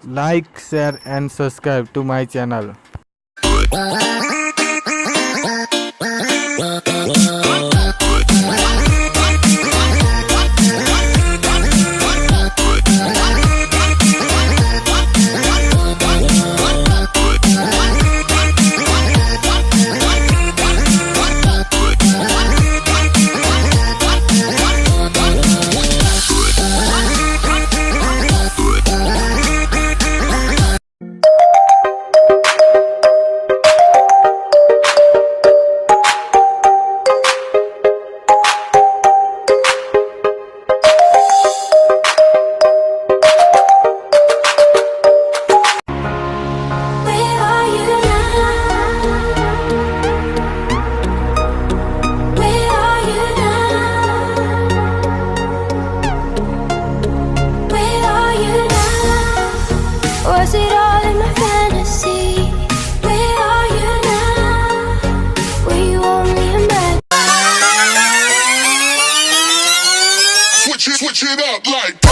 like, share and subscribe to my channel. Was it all in my fantasy? Where are you now? Were you only a man? Switch it up like